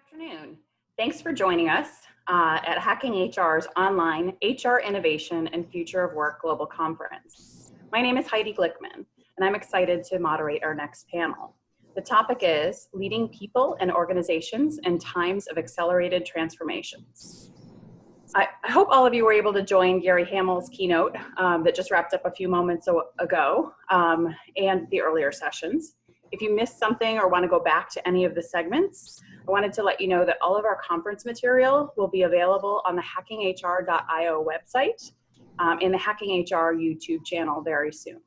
Afternoon. Thanks for joining us at Hacking HR's online HR Innovation and Future of Work Global Conference. My name is Heidi Glickman, and I'm excited to moderate our next panel. The topic is Leading People and Organizations in Times of Accelerated Transformations. I hope all of you were able to join Gary Hamel's keynote that just wrapped up a few moments ago and the earlier sessions. If you missed something or want to go back to any of the segments, I wanted to let you know that all of our conference material will be available on the hackinghr.io website and the Hacking HR YouTube channel very soon.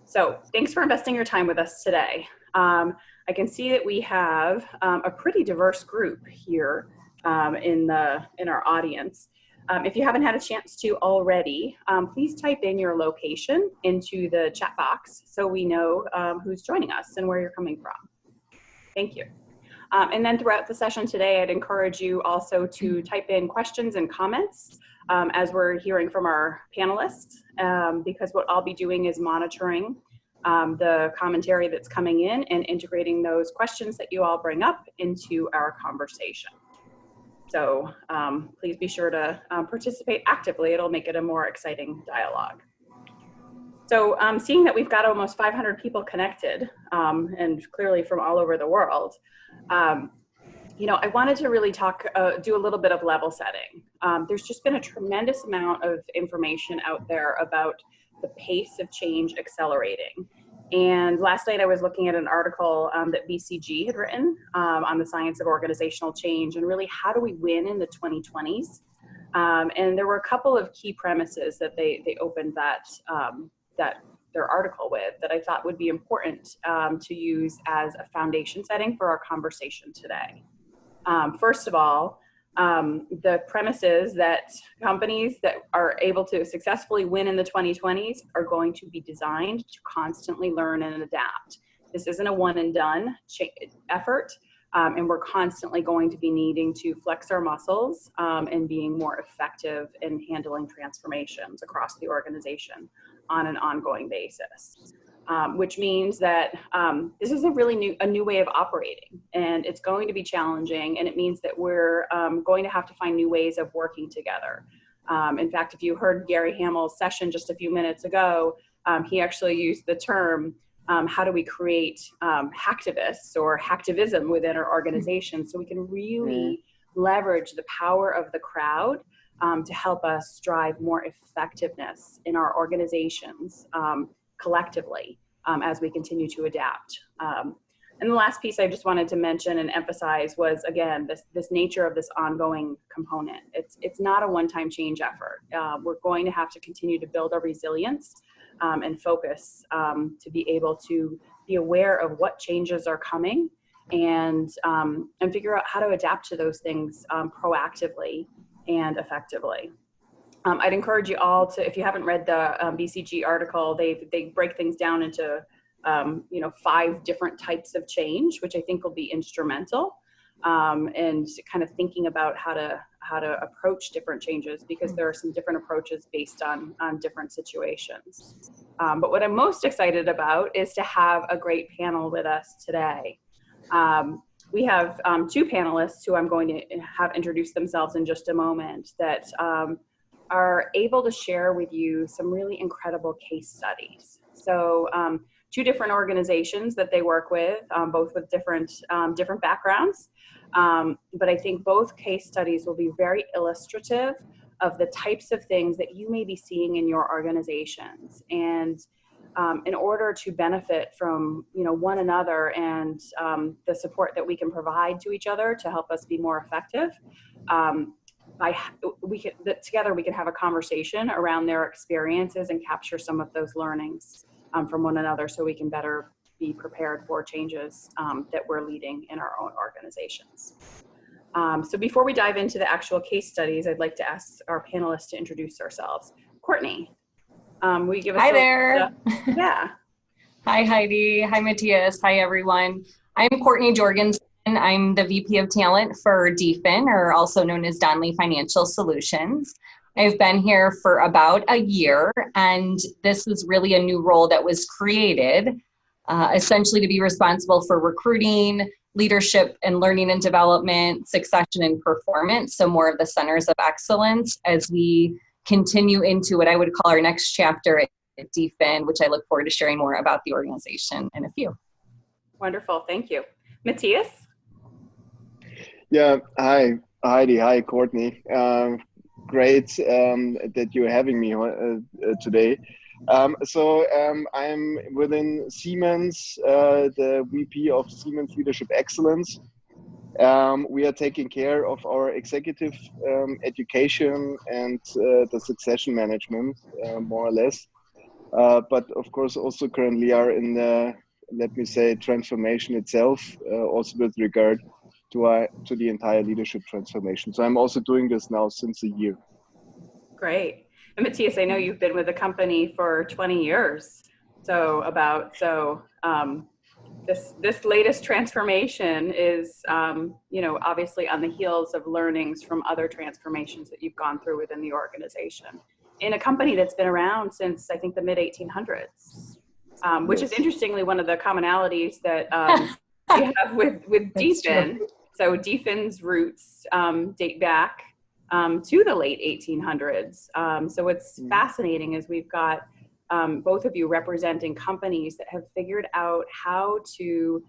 So thanks for investing your time with us today. I can see that we have a pretty diverse group here in our audience. If you haven't had a chance to already, please type in your location into the chat box so we know who's joining us and where you're coming from. Thank you. And then throughout the session today, I'd encourage you also to type in questions and comments as we're hearing from our panelists, because what I'll be doing is monitoring the commentary that's coming in and integrating those questions that you all bring up into our conversation. So please be sure to participate actively. It'll make it a more exciting dialogue. So seeing that we've got almost 500 people connected and clearly from all over the world, I wanted to really do a little bit of level setting. There's just been a tremendous amount of information out there about the pace of change accelerating. And last night I was looking at an article that BCG had written on the science of organizational change and really how do we win in the 2020s. And there were a couple of key premises that they opened their article with that I thought would be important to use as a foundation setting for our conversation today. First of all, the premise is that companies that are able to successfully win in the 2020s are going to be designed to constantly learn and adapt. This isn't a one and done effort, and we're constantly going to be needing to flex our muscles and being more effective in handling transformations across the organization on an ongoing basis. Which means that this is a new way of operating, and it's going to be challenging, and it means that we're going to have to find new ways of working together. In fact, if you heard Gary Hamel's session just a few minutes ago, he actually used the term, how do we create hacktivists or hacktivism within our organization so we can really leverage the power of the crowd to help us drive more effectiveness in our organizations collectively as we continue to adapt. And the last piece I just wanted to mention and emphasize was, again, this nature of this ongoing component. It's not a one-time change effort. We're going to have to continue to build our resilience and focus to be able to be aware of what changes are coming and figure out how to adapt to those things proactively and effectively. I'd encourage you all to, if you haven't read the BCG article, they break things down into 5 different types of change, which I think will be instrumental, and kind of thinking about how to approach different changes, because there are some different approaches based on different situations. But what I'm most excited about is to have a great panel with us today. We have 2 panelists who I'm going to have introduce themselves in just a moment that are able to share with you some really incredible case studies. So 2 different organizations that they work with, both with different backgrounds. But I think both case studies will be very illustrative of the types of things that you may be seeing in your organizations. And in order to benefit from one another and the support that we can provide to each other to help us be more effective, together we can have a conversation around their experiences and capture some of those learnings from one another so we can better be prepared for changes that we're leading in our own organizations. So before we dive into the actual case studies, I'd like to ask our panelists to introduce ourselves. Courtney, will you give us Hi there. Yeah. Hi, Heidi. Hi, Matthias. Hi, everyone. I'm Courtney Jorgensen. I'm the VP of Talent for DFIN, or also known as Donnelley Financial Solutions. I've been here for about a year, and this is really a new role that was created, essentially to be responsible for recruiting, leadership and learning and development, succession and performance, so more of the centers of excellence as we continue into what I would call our next chapter at DFIN, which I look forward to sharing more about the organization in a few. Wonderful, thank you. Matthias? Yeah, hi, Heidi, hi, Courtney. Great that you're having me today. I'm within Siemens, the VP of Siemens Leadership Excellence. We are taking care of our executive education and the succession management, more or less. But of course, also currently are in the, let me say, transformation itself, also with regard to the entire leadership transformation. So I'm also doing this now since a year. Great. And Matthias, I know you've been with the company for 20 years. This latest transformation is, obviously on the heels of learnings from other transformations that you've gone through within the organization in a company that's been around since, I think, the mid 1800s, which is interestingly one of the commonalities that we have with DFIN. So DFIN's roots date back to the late 1800s. So what's fascinating is we've got both of you representing companies that have figured out how to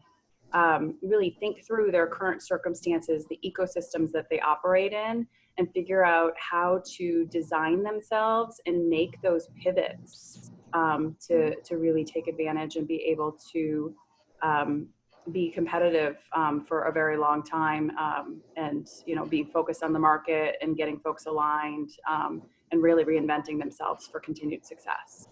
really think through their current circumstances, the ecosystems that they operate in, and figure out how to design themselves and make those pivots to really take advantage and be able to be competitive for a very long time, and being focused on the market and getting folks aligned, and really reinventing themselves for continued success.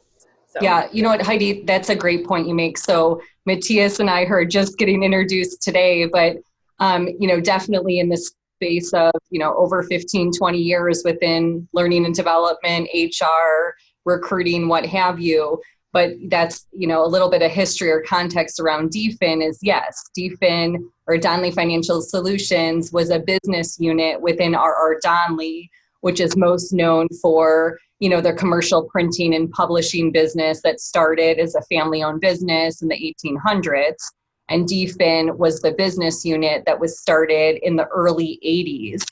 So. Yeah, you know what, Heidi, that's a great point you make. So Matthias and I are just getting introduced today, but definitely in this space of over 15, 20 years within learning and development, HR, recruiting, what have you. But that's, a little bit of history or context around DFIN is, yes, DFIN or Donnelley Financial Solutions was a business unit within R.R. Donnelley, which is most known for, their commercial printing and publishing business that started as a family-owned business in the 1800s. And DFIN was the business unit that was started in the early 80s.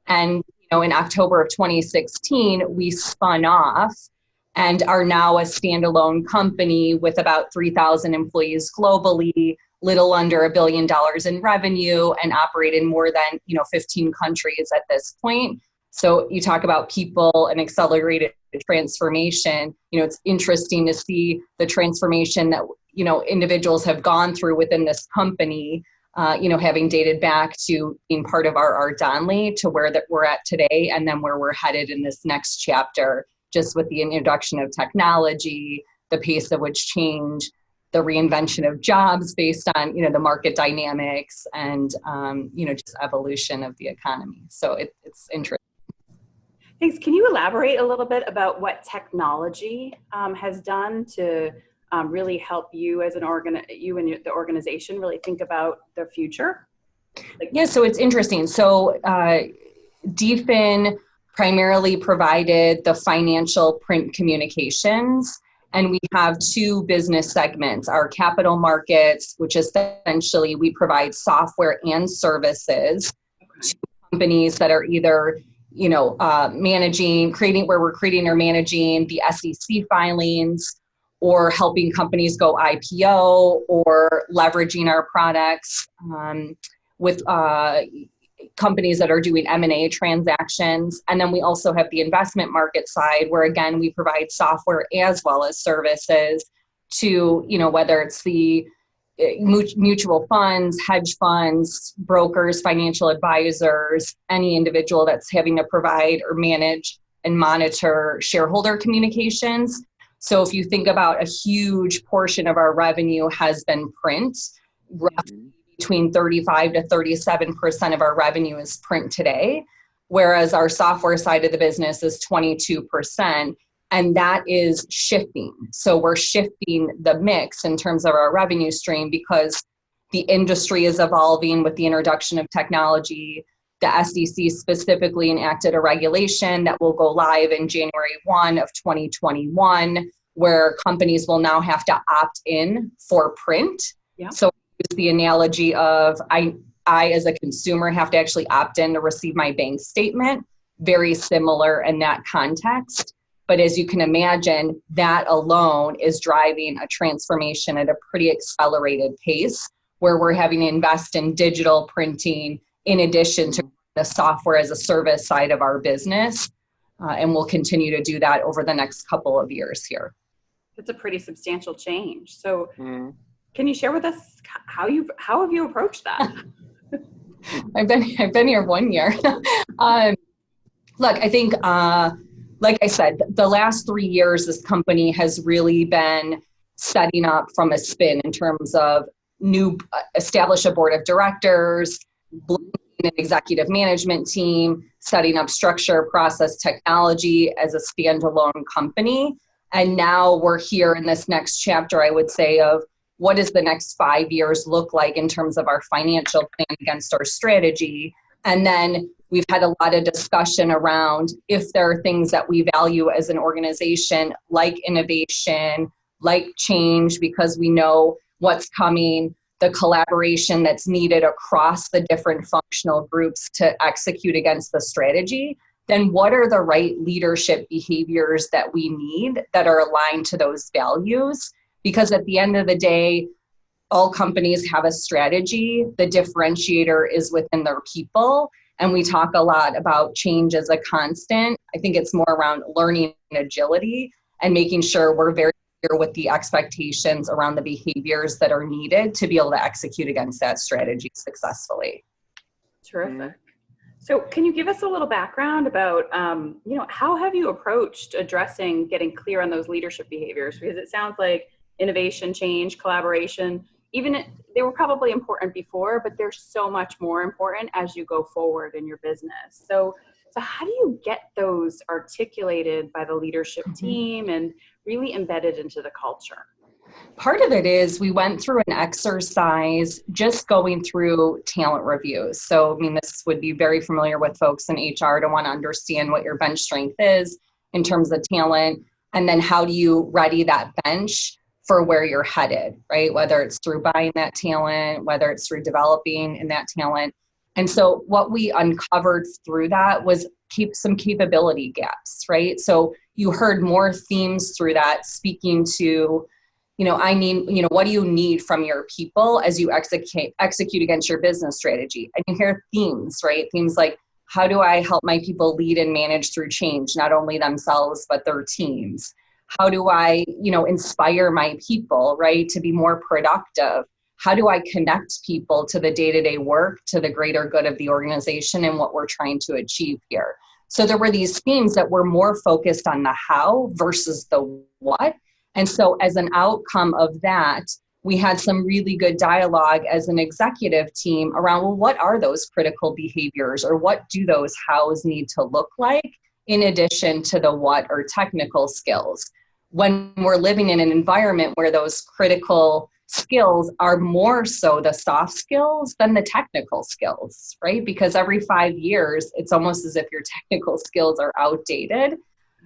And, in October of 2016, we spun off and are now a standalone company with about 3,000 employees globally, little under $1 billion in revenue, and operate in more than 15 countries at this point. So you talk about people and accelerated transformation. It's interesting to see the transformation that individuals have gone through within this company. Having dated back to being part of R.R. Donnelley to where that we're at today, and then where we're headed in this next chapter. Just with the introduction of technology, the pace of which change, the reinvention of jobs based on, the market dynamics and, just evolution of the economy. So it's interesting. Thanks. Can you elaborate a little bit about what technology has done to really help you as you and the organization really think about the future? Yeah, so it's interesting. So DFIN primarily provided the financial print communications. And we have two business segments, our capital markets, which essentially we provide software and services to companies that are either, creating or managing the SEC filings, or helping companies go IPO, or leveraging our products with companies that are doing M&A transactions. And then we also have the investment market side where, again, we provide software as well as services to, whether it's the mutual funds, hedge funds, brokers, financial advisors, any individual that's having to provide or manage and monitor shareholder communications. So if you think about a huge portion of our revenue has been print, roughly between 35 to 37% of our revenue is print today, whereas our software side of the business is 22%, and that is shifting. So we're shifting the mix in terms of our revenue stream because the industry is evolving with the introduction of technology. The SEC specifically enacted a regulation that will go live in January 1 of 2021, where companies will now have to opt in for print. Yeah. So use the analogy of I as a consumer have to actually opt in to receive my bank statement. Very similar in that context. But as you can imagine, that alone is driving a transformation at a pretty accelerated pace where we're having to invest in digital printing in addition to the software as a service side of our business. And we'll continue to do that over the next couple of years here. It's a pretty substantial change. So can you share with us how have you approached that? I've been here 1 year. Look, I think, like I said, the last 3 years, this company has really been setting up from a spin in terms of establish a board of directors, an executive management team, setting up structure, process, technology as a standalone company. And now we're here in this next chapter, I would say, of what does the next 5 years look like in terms of our financial plan against our strategy. And then we've had a lot of discussion around if there are things that we value as an organization, like innovation, like change, because we know what's coming, the collaboration that's needed across the different functional groups to execute against the strategy, then what are the right leadership behaviors that we need that are aligned to those values? Because at the end of the day, all companies have a strategy. The differentiator is within their people. And we talk a lot about change as a constant. I think it's more around learning and agility and making sure we're very clear with the expectations around the behaviors that are needed to be able to execute against that strategy successfully. Terrific. So can you give us a little background about, how have you approached addressing getting clear on those leadership behaviors? Because it sounds like innovation, change, collaboration, they were probably important before, but they're so much more important as you go forward in your business. So how do you get those articulated by the leadership team and really embedded into the culture? Part of it is we went through an exercise just going through talent reviews. So, this would be very familiar with folks in HR to want to understand what your bench strength is in terms of talent, and then how do you ready that bench for where you're headed, right? Whether it's through buying that talent, whether it's through developing in that talent. And so what we uncovered through that was keep some capability gaps, right? So you heard more themes through that speaking to, what do you need from your people as you execute against your business strategy? And you hear themes, right? Themes like, how do I help my people lead and manage through change, not only themselves, but their teams? How do I, inspire my people, right, to be more productive? How do I connect people to the day-to-day work, to the greater good of the organization and what we're trying to achieve here? So there were these themes that were more focused on the how versus the what. And so as an outcome of that, we had some really good dialogue as an executive team around, well, what are those critical behaviors, or what do those hows need to look like in addition to the what or technical skills? When we're living in an environment where those critical skills are more so the soft skills than the technical skills, right? Because every 5 years, it's almost as if your technical skills are outdated.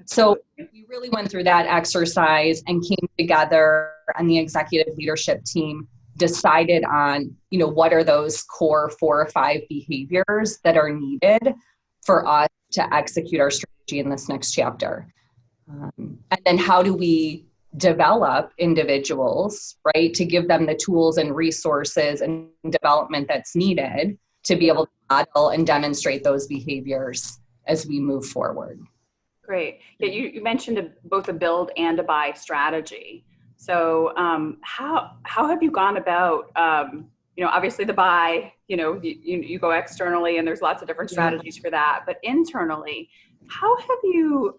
So we really went through that exercise and came together, and the executive leadership team decided on, what are those core 4 or 5 behaviors that are needed for us to execute our strategy in this next chapter. And then how do we develop individuals, right, to give them the tools and resources and development that's needed to be able to model and demonstrate those behaviors as we move forward. Great. Yeah, you mentioned both a build and a buy strategy. So how have you gone about, obviously the buy, you go externally and there's lots of different strategies for that, but internally, how have you,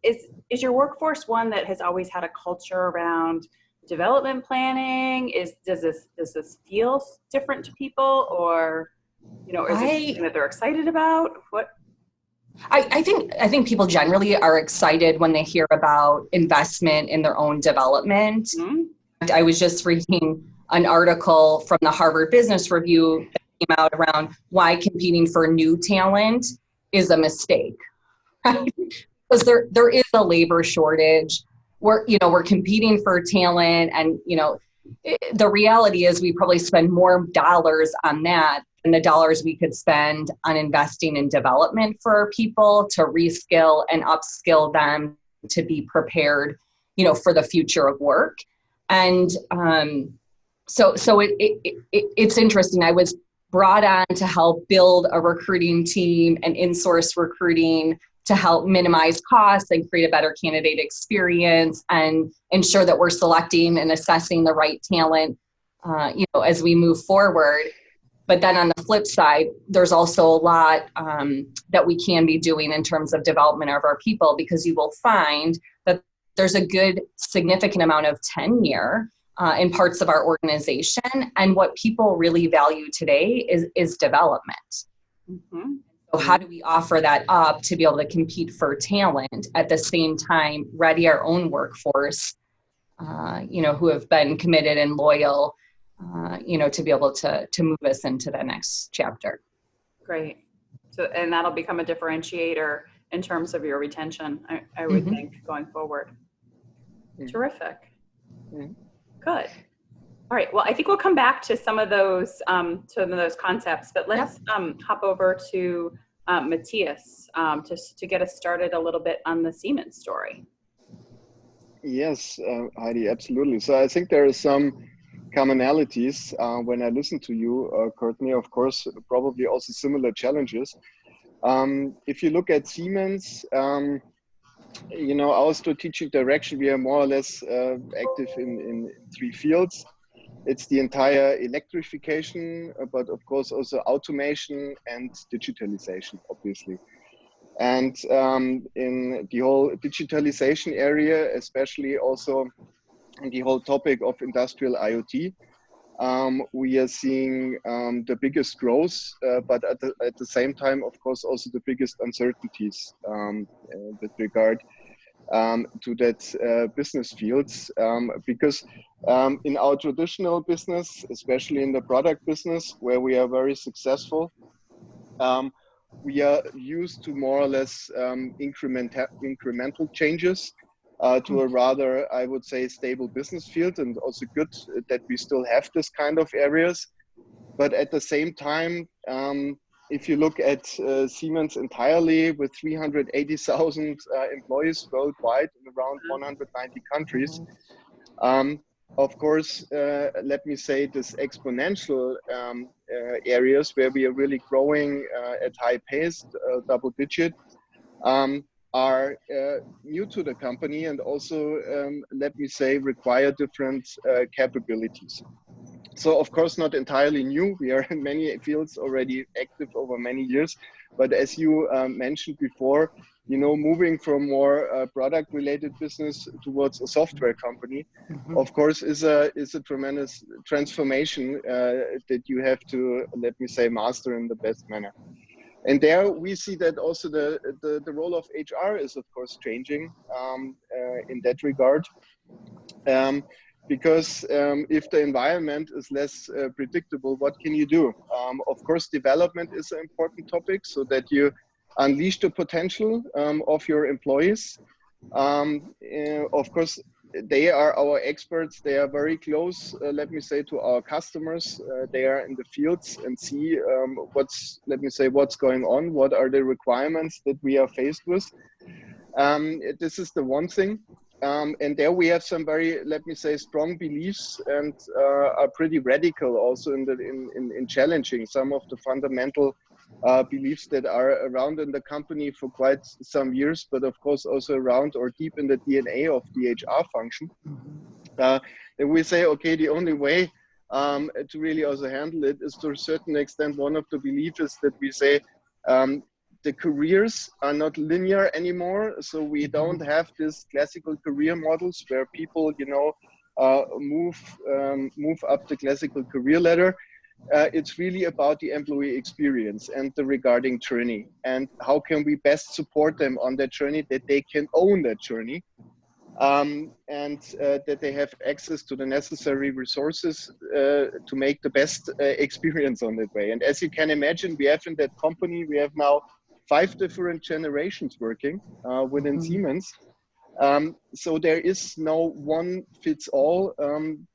is your workforce one that has always had a culture around development planning? Does this feel different to people, or, is this something that they're excited about? What? I think people generally are excited when they hear about investment in their own development. Mm-hmm. I was just reading an article from the Harvard Business Review that came out around why competing for new talent is a mistake. Right? Because there is a labor shortage. We're competing for talent, and the reality is we probably spend more dollars on that than the dollars we could spend on investing in development for our people to reskill and upskill them to be prepared, for the future of work. And so it's interesting. I was brought on to help build a recruiting team and in-source recruiting to help minimize costs and create a better candidate experience and ensure that we're selecting and assessing the right talent, as we move forward. But then on the flip side, there's also a lot that we can be doing in terms of development of our people, because you will find that there's a good significant amount of tenure in parts of our organization. And what people really value today is development. Mm-hmm. So how do we offer that up to be able to compete for talent at the same time, ready our own workforce, who have been committed and loyal, to be able to move us into the next chapter. Great. So, and that'll become a differentiator in terms of your retention, I would Mm-hmm. think, going forward. Mm-hmm. Terrific. Mm-hmm. Good. All right. Well, I think we'll come back to some of those concepts, but let's hop over to Matthias to get us started a little bit on the Siemens story. Yes, Heidi, absolutely. So I think there are some commonalities when I listen to you, Courtney. Of course, probably also similar challenges. If you look at Siemens, our strategic direction, we are more or less active in three fields. It's the entire electrification, but of course also automation and digitalization, obviously. And in the whole digitalization area, especially also in the whole topic of industrial IoT, we are seeing the biggest growth, but at the same time, of course, also the biggest uncertainties with regard to that business fields, because in our traditional business, especially in the product business, where we are very successful, we are used to more or less incremental changes to a rather, I would say, stable business field, and also good that we still have this kind of areas. But at the same time, if you look at Siemens entirely with 380,000 employees worldwide in around 190 countries, of course, let me say this exponential areas where we are really growing at high pace, double digit, are new to the company, and also, let me say, require different capabilities. So of course, not entirely new. We are in many fields already active over many years, but as you mentioned before, moving from more product-related business towards a software company, mm-hmm. of course, is a tremendous transformation that you have to, let me say, master in the best manner. And there we see that also the role of HR is, of course, changing in that regard. Because if the environment is less predictable, what can you do? Of course, development is an important topic, so that you unleash the potential of your employees. Of course, they are our experts. They are very close, let me say, to our customers. They are in the fields and see what's going on. What are the requirements that we are faced with? This is the one thing. And there we have some very, let me say, strong beliefs, and are pretty radical also in challenging some of the fundamental beliefs that are around in the company for quite some years, but of course also around or deep in the DNA of the HR function. And we say, okay, the only way to really also handle it is, to a certain extent, one of the beliefs is that we say, the careers are not linear anymore, so we don't have this classical career models where people, move up the classical career ladder. It's really about the employee experience and the regarding journey, and how can we best support them on that journey, that they can own that journey, and that they have access to the necessary resources to make the best experience on that way. And as you can imagine, we have in that company, we have now 5 different generations working within Siemens. So there is no one fits all.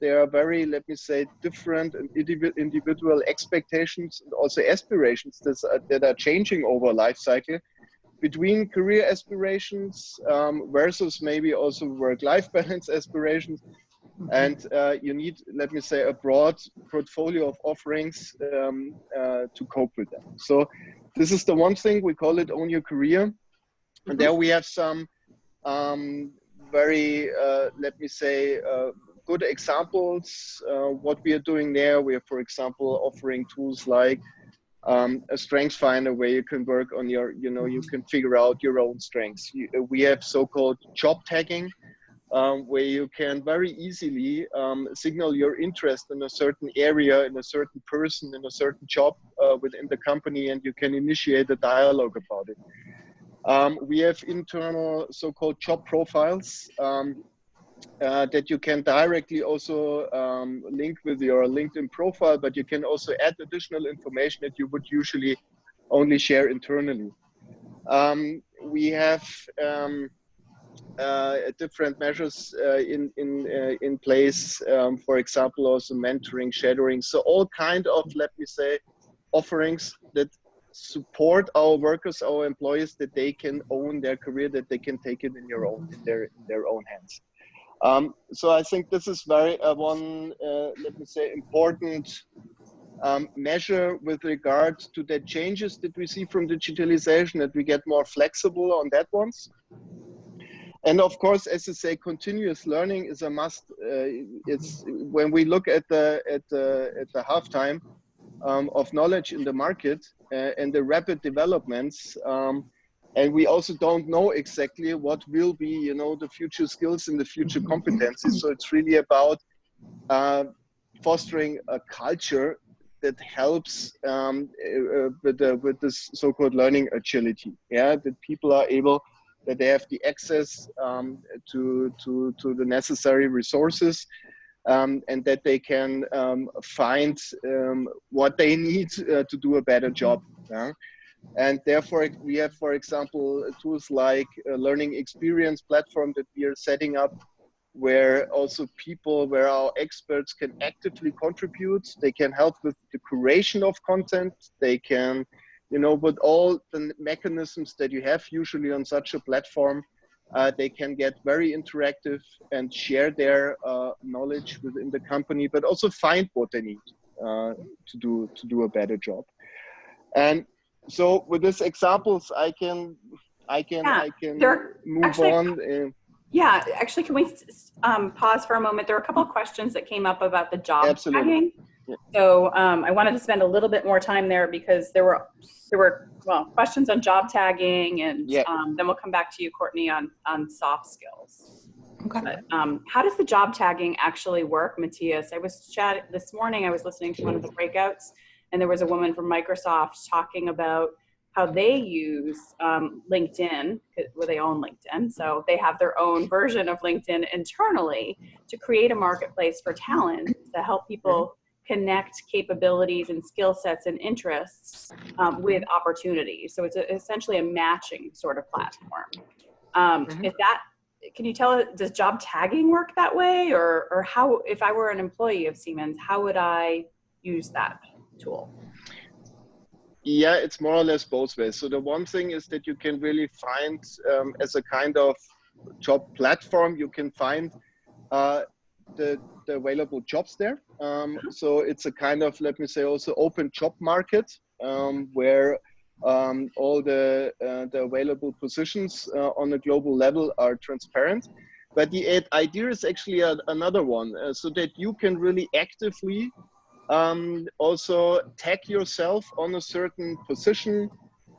There are very, let me say, different and individual expectations and also aspirations that are changing over life cycle between career aspirations versus maybe also work-life balance aspirations. And you need, let me say, a broad portfolio of offerings to cope with them. So this is the one thing, we call it Own Your Career. And there we have some very, let me say, good examples. What we are doing there, we are, for example, offering tools like a strengths finder where you can work on your, you can figure out your own strengths. We have so-called job tagging, where you can very easily signal your interest in a certain area, in a certain person, in a certain job within the company, and you can initiate a dialogue about it. We have internal so-called job profiles that you can directly also link with your LinkedIn profile, but you can also add additional information that you would usually only share internally. We have different measures in place, for example, also mentoring, shadowing. So all kind of, let me say, offerings that support our workers, our employees, that they can own their career, that they can take it in their own hands. So I think this is very one, let me say, important measure with regard to the changes that we see from digitalization, that we get more flexible on that ones. And of course, as you say, continuous learning is a must. It's when we look at the halftime of knowledge in the market and the rapid developments, and we also don't know exactly what will be, the future skills and the future competencies. So it's really about fostering a culture that helps with this so-called learning agility. Yeah, that people are able, that they have the access to the necessary resources, and that they can find what they need to do a better job. Yeah? And therefore, we have, for example, tools like a learning experience platform that we are setting up, where also where our experts can actively contribute. They can help with the curation of content. They can, with all the mechanisms that you have usually on such a platform, they can get very interactive and share their knowledge within the company, but also find what they need to do a better job. And so with these examples, I can move on. Yeah, actually, can we pause for a moment? There are a couple of questions that came up about the job tagging. Yeah. So I wanted to spend a little bit more time there because there were questions on job tagging, and then we'll come back to you, Courtney, on soft skills. Okay. But, how does the job tagging actually work, Matthias? I was chatting this morning. I was listening to one of the breakouts, and there was a woman from Microsoft talking about how they use LinkedIn, where they own LinkedIn. So they have their own version of LinkedIn internally to create a marketplace for talent to help people connect capabilities and skill sets and interests with opportunities. So it's essentially a matching sort of platform. Can you tell, does job tagging work that way? Or how, if I were an employee of Siemens, how would I use that tool? Yeah, it's more or less both ways. So the one thing is that you can really find, as a kind of job platform, you can find the available jobs there. So it's a kind of, let me say, also open job market where all the available positions on a global level are transparent. But the idea is actually another one, so that you can really actively also tag yourself on a certain position,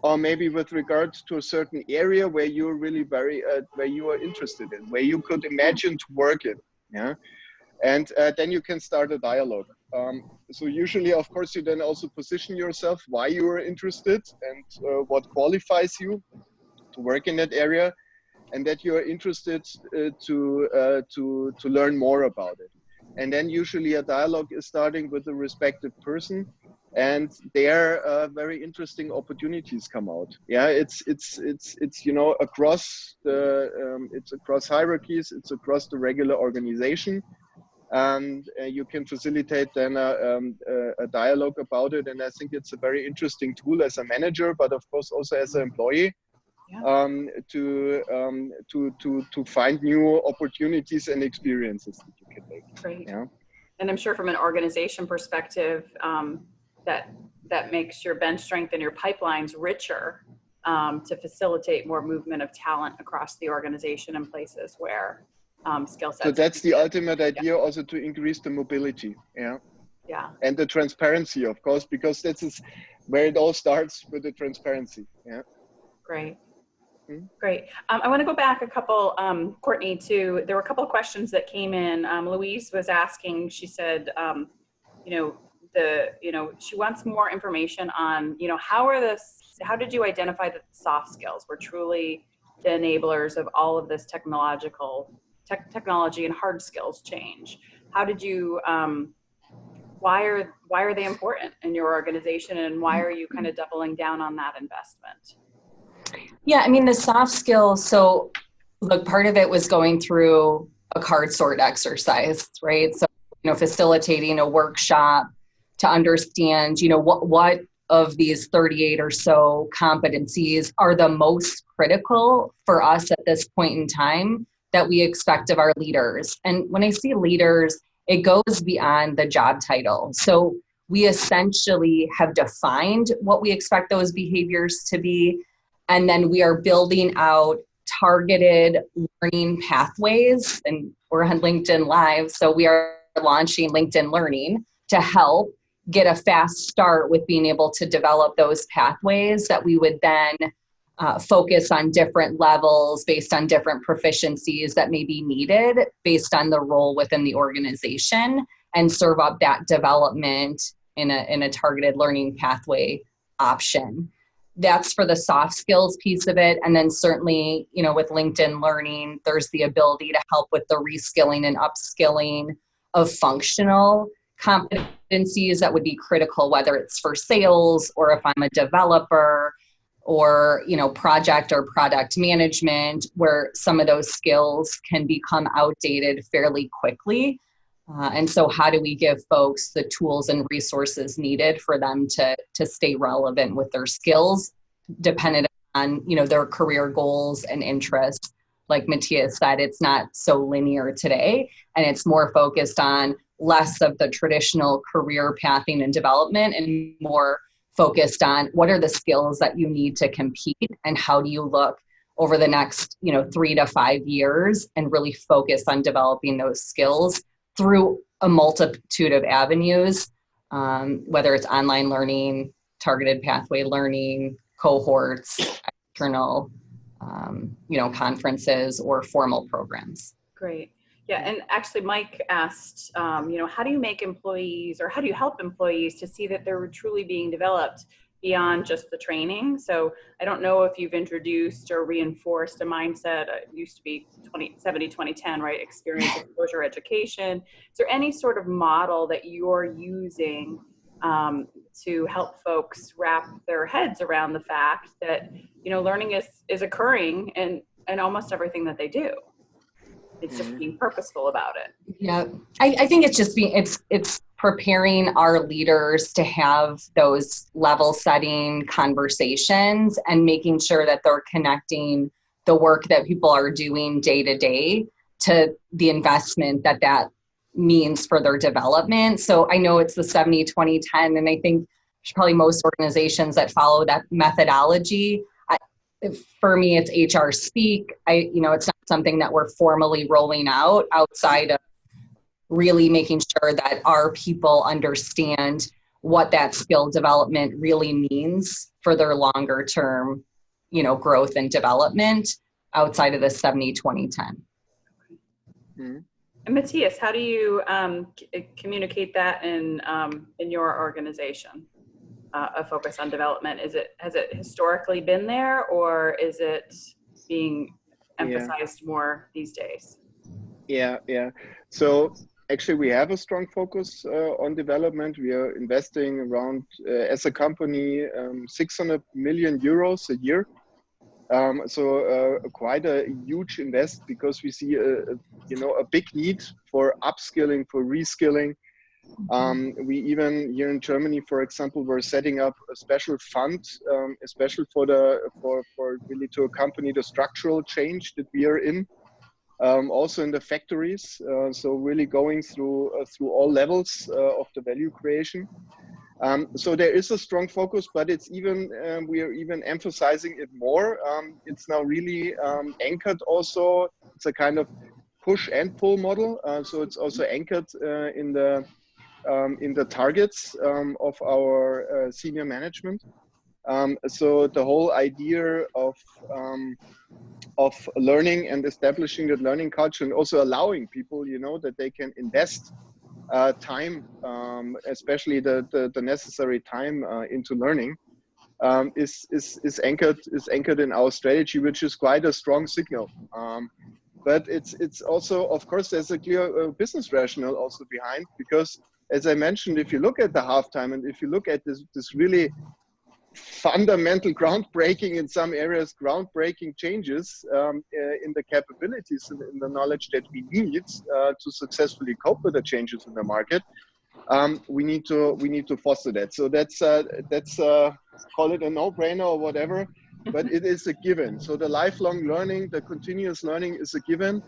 or maybe with regards to a certain area where you're really where you are interested in, where you could imagine to work in. Yeah, and then you can start a dialogue. So usually, of course, you then also position yourself why you are interested and what qualifies you to work in that area, and that you are interested to learn more about it. And then usually a dialogue is starting with the respective person, and there very interesting opportunities come out. Yeah, it's you know, across the it's across hierarchies, it's across the regular organization, and you can facilitate then a dialogue about it. And I think it's a very interesting tool as a manager, but of course also as an employee, Yeah. To find new opportunities and experiences that you can make. Great. Yeah. And I'm sure from an organization perspective, that makes your bench strength and your pipelines richer, to facilitate more movement of talent across the organization in places where skill sets. So that's the ultimate idea, also to increase the mobility. Yeah. Yeah. And the transparency, of course, because that's where it all starts, with the transparency. Yeah. Great. Great. I want to go back a couple, Courtney, there were a couple of questions that came in. Louise was asking, she said, she wants more information on, how did you identify that the soft skills were truly the enablers of all of this technology and hard skills change? How did you, why are they important in your organization, and why are you kind of doubling down on that investment? Yeah, I mean, the soft skills, so look, part of it was going through a card sort exercise, right? So, facilitating a workshop to understand, what of these 38 or so competencies are the most critical for us at this point in time that we expect of our leaders. And when I see leaders, it goes beyond the job title. So we essentially have defined what we expect those behaviors to be. And then we are building out targeted learning pathways, and we're on LinkedIn Live. So we are launching LinkedIn Learning to help get a fast start with being able to develop those pathways that we would then focus on different levels based on different proficiencies that may be needed based on the role within the organization, and serve up that development in a targeted learning pathway option. That's for the soft skills piece of it. And then certainly, with LinkedIn Learning, there's the ability to help with the reskilling and upskilling of functional competencies that would be critical, whether it's for sales, or if I'm a developer, or, project or product management, where some of those skills can become outdated fairly quickly. And so how do we give folks the tools and resources needed for them to stay relevant with their skills, dependent on, their career goals and interests? Like Matthias said, it's not so linear today, and it's more focused on less of the traditional career pathing and development, and more focused on what are the skills that you need to compete, and how do you look over the next, 3 to 5 years, and really focus on developing those skills through a multitude of avenues, whether it's online learning, targeted pathway learning, cohorts, external, conferences, or formal programs. Great. Yeah, and actually Mike asked, how do you make employees, or how do you help employees to see that they're truly being developed beyond just the training? So I don't know if you've introduced or reinforced a mindset. It used to be 70-20-10, right? Experience, exposure, education. Is there any sort of model that you're using to help folks wrap their heads around the fact that, learning is occurring in almost everything that they do? It's just being purposeful about it. Yeah, I think it's just it's preparing our leaders to have those level setting conversations, and making sure that they're connecting the work that people are doing day to day to the investment that means for their development. So I know it's the 70-20-10, and I think probably most organizations that follow that methodology. For me, it's HR speak. It's not something that we're formally rolling out outside of really making sure that our people understand what that skill development really means for their longer term, growth and development outside of the 70-20-10. Mm-hmm. And Matthias, how do you communicate that in your organization? A focus on development? Has it historically been there, or is it being emphasized more these days? Yeah. So Actually, we have a strong focus on development. We are investing around, as a company, 600 million euros a year. So quite a huge invest, because we see a big need for upskilling, for reskilling. We even here in Germany, for example, we're setting up a special fund, especially for really to accompany the structural change that we are in. Also in the factories, so really going through all levels of the value creation. So there is a strong focus, but it's even we are even emphasizing it more. It's now really anchored also. It's a kind of push and pull model. So it's also anchored in the targets of our senior management. So the whole idea of learning and establishing that learning culture, and also allowing people, that they can invest time, especially the necessary time into learning, is anchored in our strategy, which is quite a strong signal. But it's also, of course, there's a clear business rationale also behind, because as I mentioned, if you look at the halftime, and if you look at this really fundamental, groundbreaking, in some areas, groundbreaking changes in the capabilities and in the knowledge that we need to successfully cope with the changes in the market, we need to foster that. So that's call it a no-brainer or whatever, but it is a given. So the lifelong learning, the continuous learning is a given,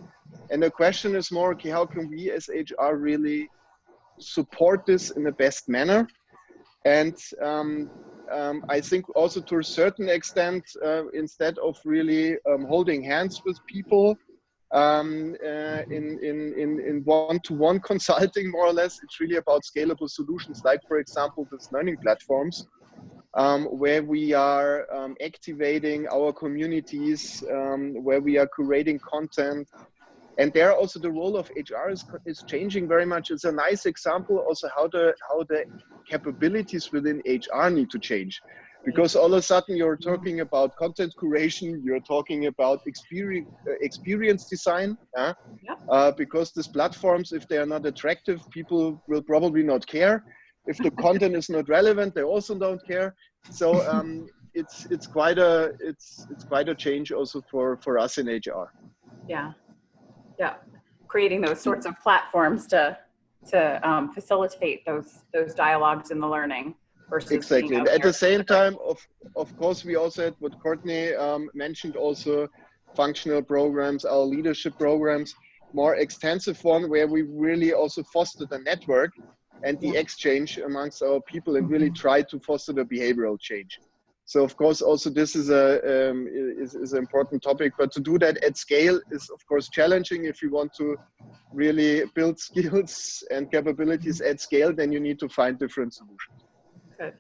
and the question is more, okay, how can we as HR really support this in the best manner? And I think also to a certain extent, instead of really holding hands with people in one-to-one consulting, more or less, it's really about scalable solutions, like, for example, these learning platforms, where we are activating our communities, where we are creating content. And there also the role of HR is changing very much. It's a nice example also how the capabilities within HR need to change, because all of a sudden you're talking about content curation, you're talking about experience design, because these platforms, if they are not attractive, people will probably not care. If the content is not relevant, they also don't care. So it's quite a change also for us in HR. Yeah, creating those sorts of platforms to facilitate those dialogues in the learning versus exactly. And at the same time, of course, we also had what Courtney mentioned, also functional programs, our leadership programs, more extensive one, where we really also foster the network and the exchange amongst our people, and really try to foster the behavioral change. So of course, also this is an important topic, but to do that at scale is of course challenging. If you want to really build skills and capabilities at scale, then you need to find different solutions. Good.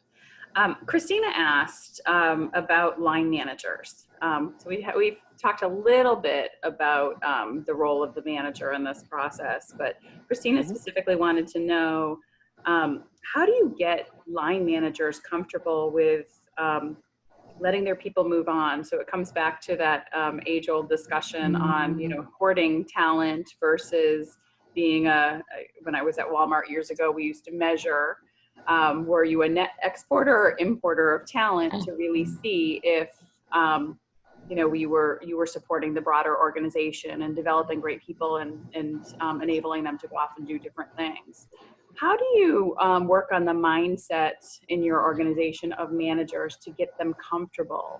Christina asked about line managers. So we've talked a little bit about the role of the manager in this process, but Christina specifically wanted to know, how do you get line managers comfortable with letting their people move on? So it comes back to that age-old discussion on, hoarding talent versus being when I was at Walmart years ago, we used to measure, were you a net exporter or importer of talent, to really see if, you were supporting the broader organization and developing great people and enabling them to go off and do different things. How do you work on the mindset in your organization of managers to get them comfortable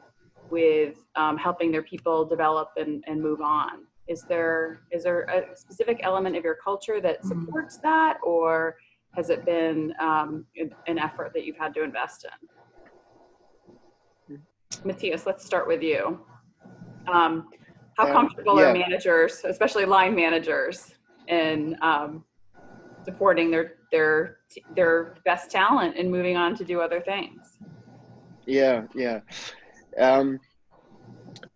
with helping their people develop and move on? Is there a specific element of your culture that supports that, or has it been an effort that you've had to invest in? Matthias, let's start with you. How comfortable are managers, especially line managers, in supporting their best talent and moving on to do other things?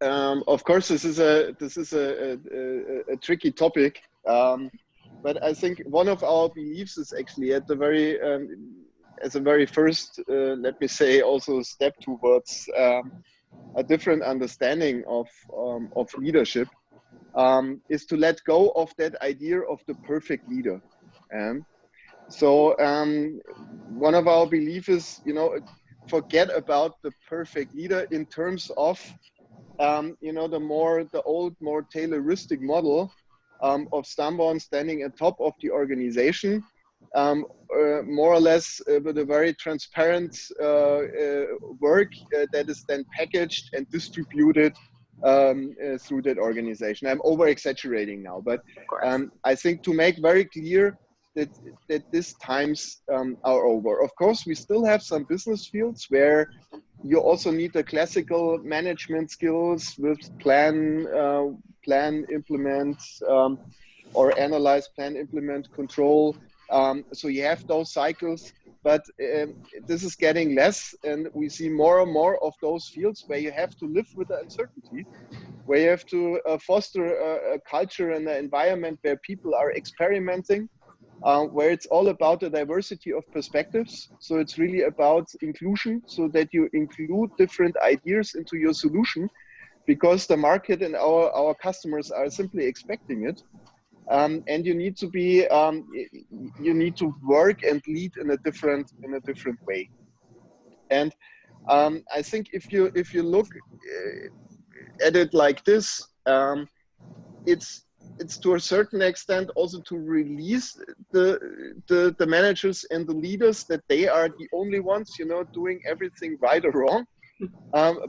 Of course, this is a tricky topic, but I think one of our beliefs is actually at the very as a very first, let me say, also step towards a different understanding of leadership, is to let go of that idea of the perfect leader. One of our beliefs is, forget about the perfect leader in terms of, the old, more Tayloristic model of someone standing at top of the organization, more or less with a very transparent work that is then packaged and distributed through that organization. I'm over exaggerating now, but Of course. I think to make very clear that these times are over. Of course, we still have some business fields where you also need the classical management skills with plan, implement, or analyze, plan, implement, control. So you have those cycles, but this is getting less, and we see more and more of those fields where you have to live with the uncertainty, where you have to foster a culture and an environment where people are experimenting, where it's all about the diversity of perspectives. So it's really about inclusion, so that you include different ideas into your solution, because the market and our customers are simply expecting it. And you need to be, you need to work and lead in a different way. And I think if you look at it like this, it's to a certain extent also to release the managers and the leaders that they are the only ones, doing everything right or wrong.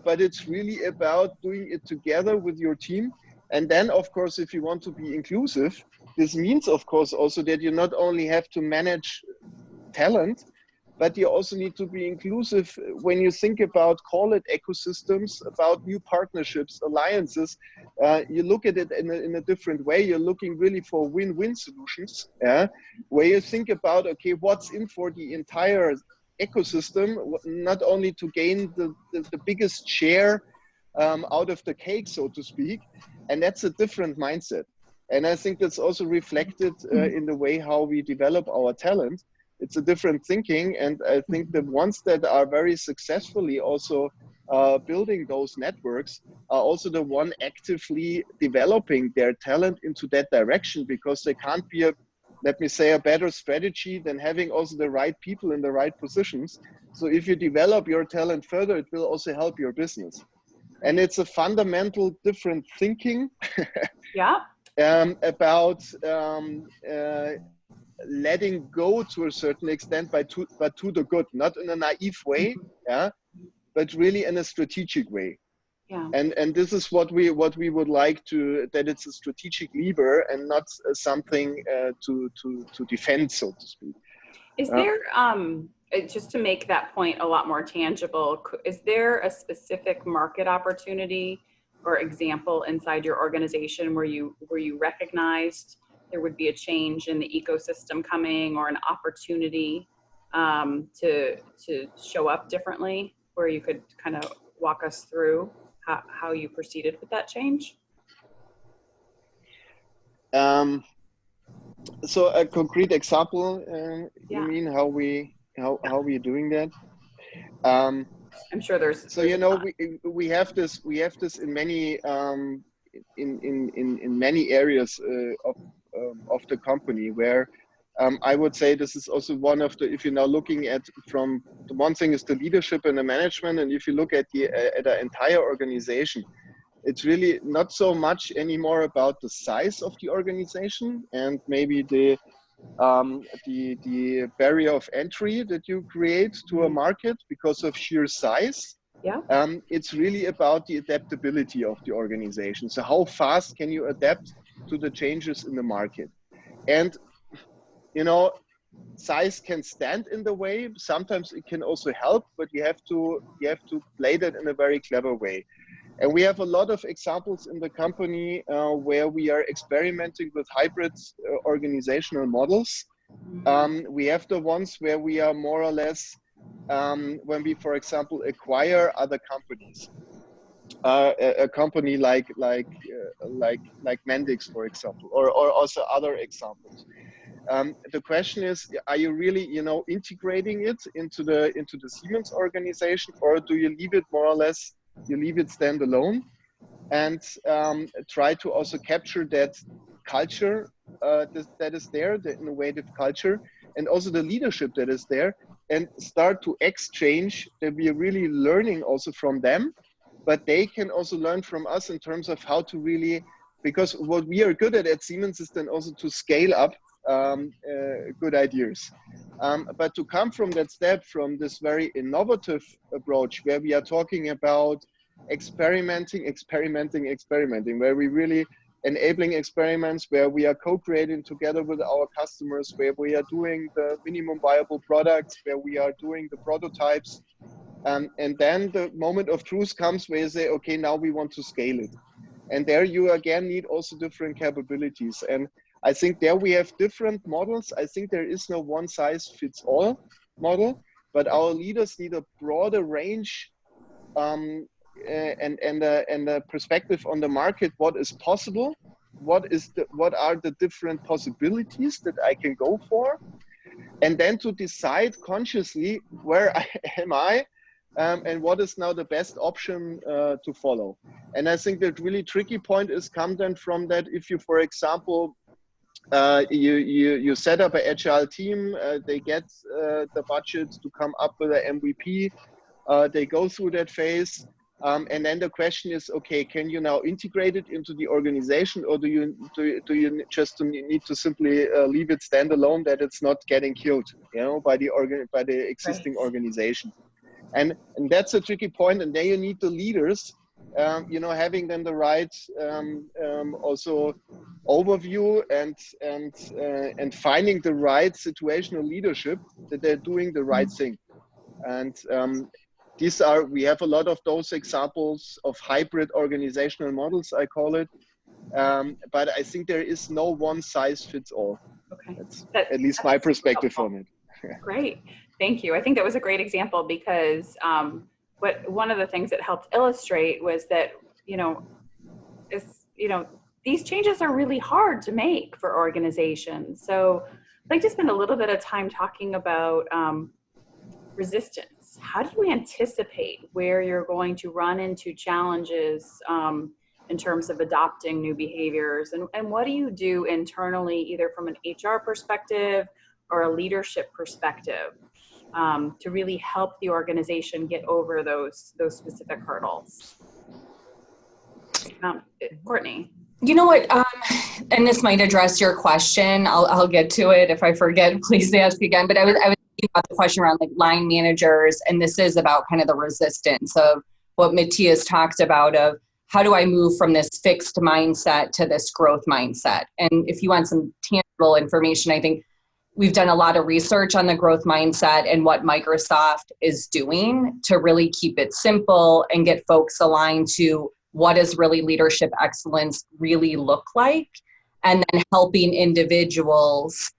But it's really about doing it together with your team. And then, of course, if you want to be inclusive, this means, of course, also that you not only have to manage talent, but you also need to be inclusive when you think about, call it ecosystems, about new partnerships, alliances. You look at it in a different way. You're looking really for win-win solutions, where you think about, okay, what's in for the entire ecosystem, not only to gain the biggest share out of the cake, so to speak. And that's a different mindset. And I think that's also reflected in the way how we develop our talent. It's a different thinking. And I think the ones that are very successfully also building those networks are also the one actively developing their talent into that direction, because there can't be let me say, a better strategy than having also the right people in the right positions. So if you develop your talent further, it will also help your business. And it's a fundamental different thinking about letting go to a certain extent, but to the good, not in a naive way, but really in a strategic way. Yeah. And this is what we would like to, that it's a strategic lever and not something to defend, so to speak. Is there, just to make that point a lot more tangible, is there a specific market opportunity or example inside your organization where you recognized there would be a change in the ecosystem coming, or an opportunity to show up differently, where you could kind of walk us through how you proceeded with that change? So a concrete example, you mean how we're doing that? I'm sure there's. So we have this in many in many areas of the company, where I would say this is also one of the, if you're now looking at, from the one thing is the leadership and the management, and if you look at the entire organization, it's really not so much anymore about the size of the organization and maybe the barrier of entry that you create to a market because of sheer size. Yeah. It's really about the adaptability of the organization. So how fast can you adapt to the changes in the market? And size can stand in the way. Sometimes it can also help, but you have to play that in a very clever way. And we have a lot of examples in the company where we are experimenting with hybrid organizational models. We have the ones where we are more or less, when we, for example, acquire other companies, a company like Mendix, for example, or also other examples. The question is, are you really, integrating it into the Siemens organization, or do you leave it more or less? You leave it standalone and try to also capture that culture that is there, the innovative culture, and also the leadership that is there, and start to exchange, that we are really learning also from them, but they can also learn from us in terms of how to really, because what we are good at Siemens is then also to scale up good ideas. But to come from that step, from this very innovative approach where we are talking about experimenting, where we really enabling experiments, where we are co-creating together with our customers, where we are doing the minimum viable products, where we are doing the prototypes. And then the moment of truth comes where you say, okay, now we want to scale it. And there you again need also different capabilities. And I think there we have different models. I think there is no one size fits all model, but our leaders need a broader range and a perspective on the market. What is possible? What are the different possibilities that I can go for? And then to decide consciously where am I, and what is now the best option to follow. And I think that really tricky point is come then from that. If you, for example, you set up an agile team, they get the budget to come up with an MVP, they go through that phase, and then the question is, okay, can you now integrate it into the organization, or do you just need to simply leave it standalone, that it's not getting killed, by the existing organization? And that's a tricky point, and there you need the leaders, having then the right also overview and finding the right situational leadership, that they're doing the right thing. And we have a lot of those examples of hybrid organizational models, I call it. But I think there is no one size fits all. Okay. That's at least my perspective on it. Great. Thank you. I think that was a great example, because one of the things that helped illustrate was that, these changes are really hard to make for organizations. So I'd like to spend a little bit of time talking about resistance. How do you anticipate where you're going to run into challenges in terms of adopting new behaviors? And what do you do internally, either from an HR perspective or a leadership perspective, to really help the organization get over those specific hurdles? Courtney. You know what, and this might address your question. I'll get to it. If I forget, please ask again. But I was thinking about the question around like line managers, and this is about kind of the resistance of what Matthias talked about, of how do I move from this fixed mindset to this growth mindset? And if you want some tangible information, I think we've done a lot of research on the growth mindset and what Microsoft is doing to really keep it simple and get folks aligned to what does really leadership excellence really look like, and then helping individuals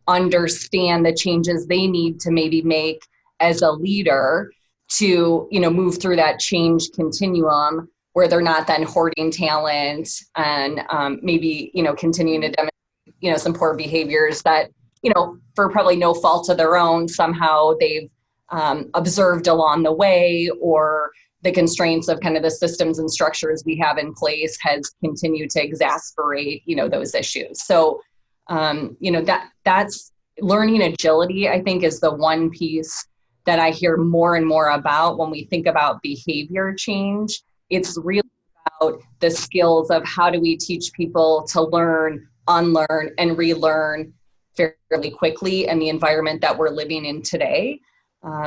understand the changes they need to maybe make as a leader to, move through that change continuum where they're not then hoarding talent and maybe, continuing to demonstrate, some poor behaviors that, for probably no fault of their own, somehow they've observed along the way, or the constraints of kind of the systems and structures we have in place has continued to exacerbate, those issues. So, that's learning agility, I think, is the one piece that I hear more and more about when we think about behavior change. It's really about the skills of how do we teach people to learn, unlearn, and relearn fairly quickly in the environment that we're living in today.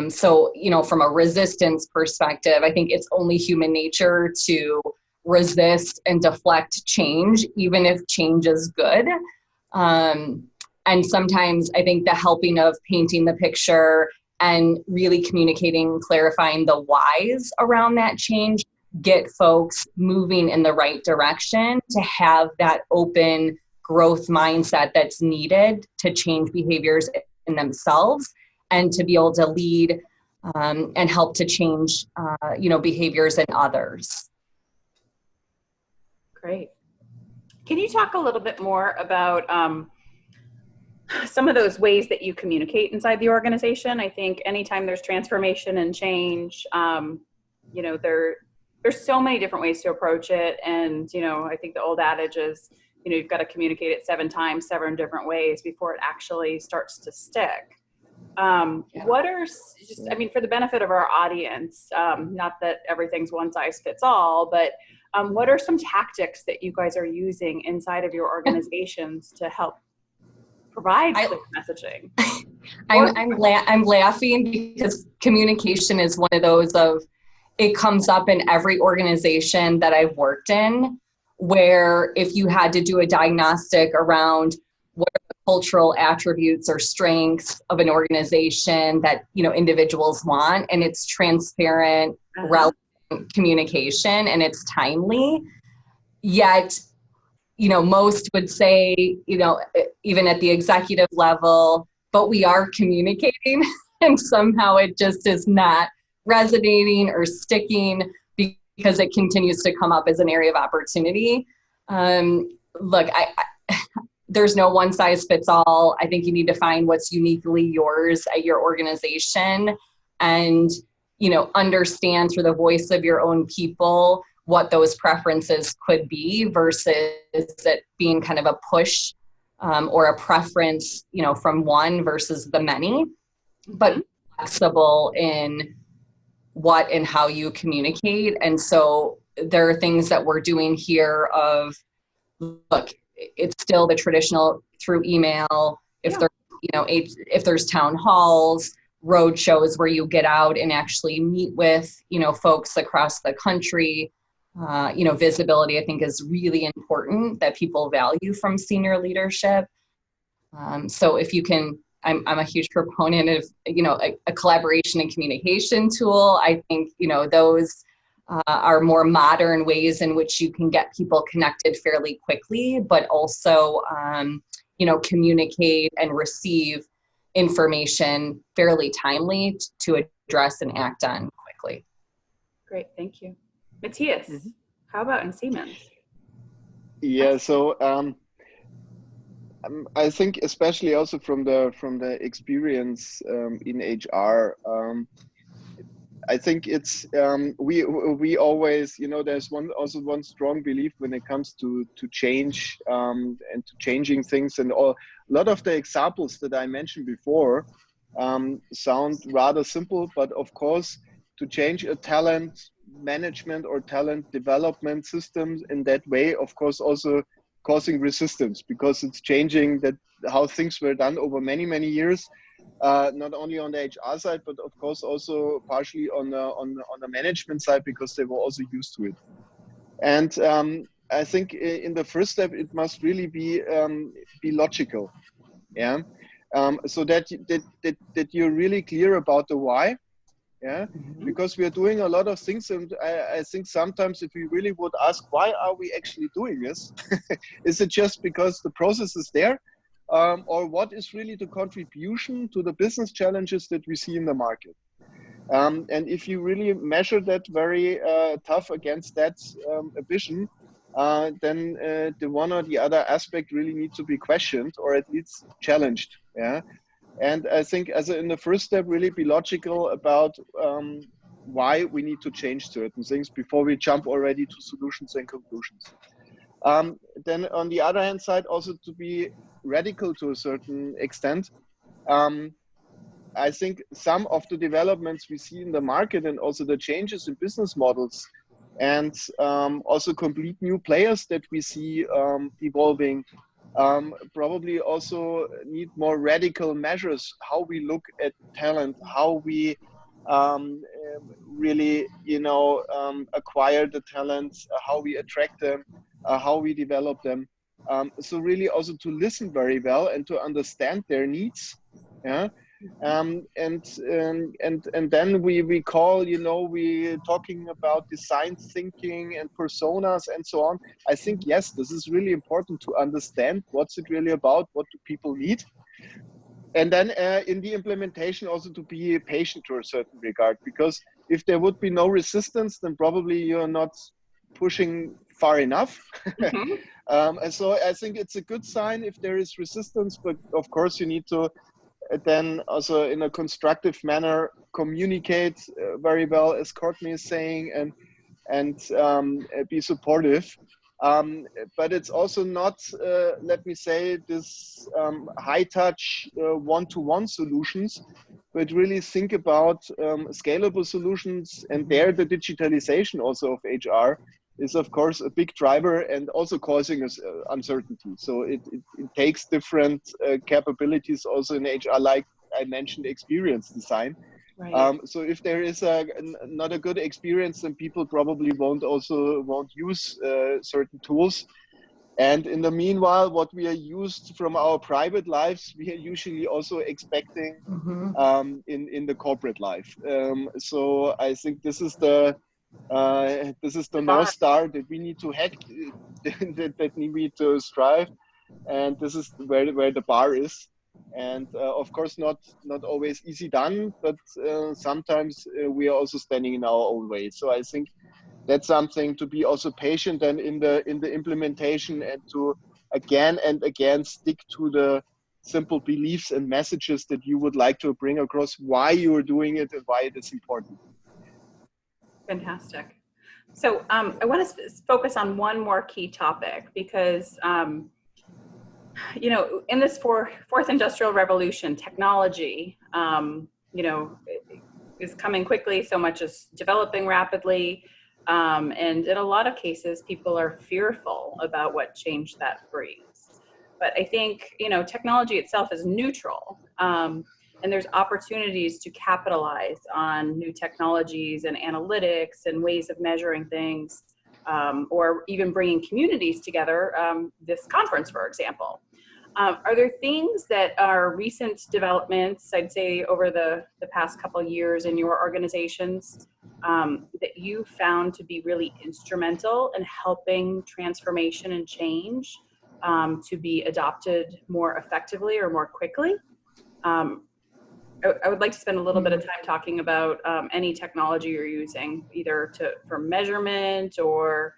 So, from a resistance perspective, I think it's only human nature to resist and deflect change, even if change is good. And sometimes I think the helping of painting the picture and really communicating, clarifying the whys around that change, get folks moving in the right direction to have that open growth mindset that's needed to change behaviors in themselves, and to be able to lead and help to change, behaviors in others. Great. Can you talk a little bit more about some of those ways that you communicate inside the organization? I think anytime there's transformation and change, there's so many different ways to approach it. And, I think the old adage is, you've got to communicate it 7 times, 7 different ways before it actually starts to stick. What are just, I mean, for the benefit of our audience, not that everything's one size fits all, but what are some tactics that you guys are using inside of your organizations to help provide clear messaging? I'm laughing because communication is one of those it comes up in every organization that I've worked in, where if you had to do a diagnostic around what are the cultural attributes or strengths of an organization that individuals want, and it's transparent, relevant communication, and it's timely, yet most would say, even at the executive level, but we are communicating and somehow it just is not resonating or sticking because it continues to come up as an area of opportunity. Look, there's no one size fits all. I think you need to find what's uniquely yours at your organization and, understand through the voice of your own people what those preferences could be versus it being kind of a push or a preference, from one versus the many, but flexible in what and how you communicate. And so there are things that we're doing here of, look, it's still the traditional through email. If if there's town halls, road shows where you get out and actually meet with, folks across the country, visibility, I think, is really important that people value from senior leadership. So if you can, I'm a huge proponent of, a collaboration and communication tool. I think, those are more modern ways in which you can get people connected fairly quickly, but also, communicate and receive information fairly timely to address and act on quickly. Great, thank you. Matthias, how about in Siemens? Yeah, so I think especially also from the experience in HR, I think it's we always, there's one strong belief when it comes to change and to changing things, and a lot of the examples that I mentioned before sound rather simple, but of course to change a talent management or talent development systems in that way, of course, also causing resistance because it's changing how things were done over many years. Not only on the HR side, but of course also partially on the management side, because they were also used to it. And I think in the first step, it must really be logical, yeah. So that you're really clear about the why, yeah. Because we are doing a lot of things, and I think sometimes if we really would ask, why are we actually doing this? Is it just because the process is there? Or what is really the contribution to the business challenges that we see in the market? And if you really measure that very tough against that vision, then the one or the other aspect really needs to be questioned or at least challenged. Yeah. And I think in the first step, really be logical about why we need to change certain things before we jump already to solutions and conclusions. Then on the other hand side, also to be radical to a certain extent. I think some of the developments we see in the market and also the changes in business models and also complete new players that we see evolving probably also need more radical measures, how we look at talent, how we really, acquire the talents, how we attract them, how we develop them. So really also to listen very well and to understand their needs. Yeah. And then we call, we talking about design thinking and personas and so on. I think, yes, this is really important to understand what's it really about, what do people need. And then in the implementation also to be patient to a certain regard, because if there would be no resistance, then probably you're not pushing far enough. And so I think it's a good sign if there is resistance, but of course you need to then also in a constructive manner communicate very well, as Courtney is saying, and be supportive. But it's also not, let me say, this high-touch one-to-one solutions, but really think about scalable solutions. And there, the digitalization also of HR is, of course, a big driver and also causing us uncertainty. So it takes different capabilities also in HR, like I mentioned, experience design. Right. So if there is not a good experience, then people probably won't use certain tools. And in the meanwhile, what we are used from our private lives, we are usually also expecting in the corporate life. So I think this is the North Star that we need to hack, that we need to strive, and this is where the bar is. And of course, not always easy done, but sometimes we are also standing in our own way. So I think that's something to be also patient and in the implementation, and to again and again stick to the simple beliefs and messages that you would like to bring across, why you are doing it and why it is important. Fantastic. So I want to focus on one more key topic, because you know, in this fourth industrial revolution, technology, you know, is coming quickly. So much is developing rapidly. And in a lot of cases, people are fearful about what change that brings. But I think, you know, technology itself is neutral. And there's opportunities to capitalize on new technologies and analytics and ways of measuring things, or even bringing communities together, this conference, for example. Are there things that are recent developments, I'd say, over the past couple of years in your organizations that you found to be really instrumental in helping transformation and change to be adopted more effectively or more quickly? I would like to spend a little bit of time talking about any technology you're using, either for measurement or